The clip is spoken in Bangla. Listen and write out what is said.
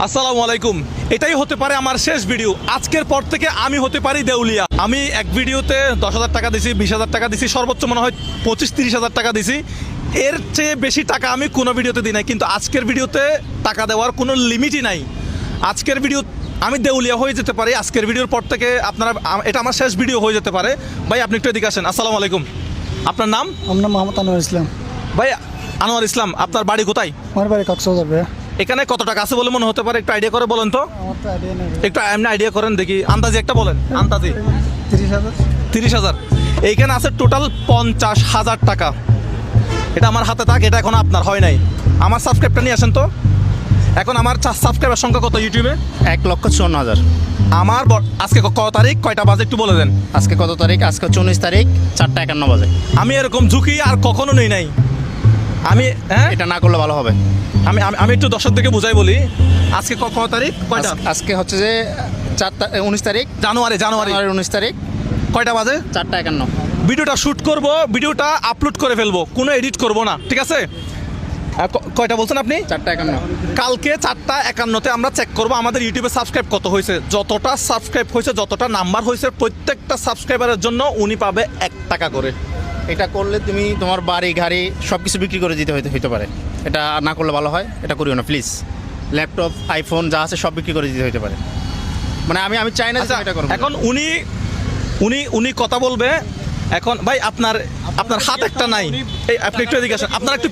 আসসালামু আলাইকুম। এটাই হতে পারে আমার শেষ ভিডিও। আজকের পর থেকে আমি হতে পারি দেউলিয়া। আমি এক ভিডিওতে 10,000 টাকা দিছি, 20,000 টাকা দিছি, সর্বোচ্চ মনে হয় 25-30,000 টাকা দিছি। এর চেয়ে বেশি টাকা আমি কোনো ভিডিওতে দিই নাই, কিন্তু আজকের ভিডিওতে টাকা দেওয়ার কোনো লিমিটই নাই। আজকের ভিডিও আমি দেউলিয়া হয়ে যেতে পারি। আজকের ভিডিওর পর থেকে আপনারা, এটা আমার শেষ ভিডিও হয়ে যেতে পারে। ভাই আপনি একটু এদিকে আসেন। আসসালামু আলাইকুম, আপনার নাম? আমার নাম মোহাম্মদ আনোয়ার ইসলাম। ভাই আনোয়ার ইসলাম, আপনার বাড়ি কোথায়? আমার বাড়ি কক্সবাজার ভাইয়া। এখানে কত টাকা আছে বলে মনে হতে পারে? একটু আইডিয়া করে বলেন তো। আমার তো আইডিয়া নেই। একটু এমনি আইডিয়া করেন দেখি, আন্দাজি একটা বলেন। আন্দাজি 30,000। 30,000। এইখানে আছে টোটাল 50,000 টাকা। এটা আমার হাতে থাক, এটা এখন আপনার হয় নাই। আমার সাবস্ক্রাইবটা নিয়ে আসেন তো। এখন আমার সাবস্ক্রাইবার সংখ্যা কত ইউটিউবে? 1,54,000। আমার আজকে কত তারিখ, কয়টা বাজে একটু বলে দেন। আজকে কত তারিখ? আজকে 19 তারিখ, 4:51 বাজে। আমি এরকম ঝুঁকি আর কখনো নেই নাই। আমি এটা না করলে ভালো হবে। আমি আমি একটু দর্শকদেরকে বুঝাই বলি। আজকে কত তারিখ, কয়টা? আজকে হচ্ছে যে 19 তারিখ, জানুয়ারি 19 তারিখ, কয়টা বাজে? 4:51। ভিডিওটা শ্যুট করব, ভিডিওটা আপলোড করে ফেলবো, কোনো এডিট করব না, ঠিক আছে? কয়টা বলছেন আপনি? 4:51। কালকে 4:51-তে আমরা চেক করব আমাদের ইউটিউবে সাবস্ক্রাইব কত হয়েছে। যতটা সাবস্ক্রাইব হয়েছে, যতটা নাম্বার হয়েছে, প্রত্যেকটা সাবস্ক্রাইবারের জন্য উনি পাবে 1 টাকা করে। এটা করলে তুমি তোমার বাড়ি গাড়ি সব কিছু বিক্রি করে দিতে হইতে পারে। এটা না করলে ভালো হয়, এটা করিও না প্লিজ। ল্যাপটপ, আইফোন যা আছে সব বিক্রি করে দিতে হইতে পারে। মানে আমি চাই না যে আচ্ছা, এটা করব। এখন উনি কথা বলবে। এখন ভাই আপনার হাত একটা নাই। এই আপনি একটু এদিকে আসেন। আপনারা একটু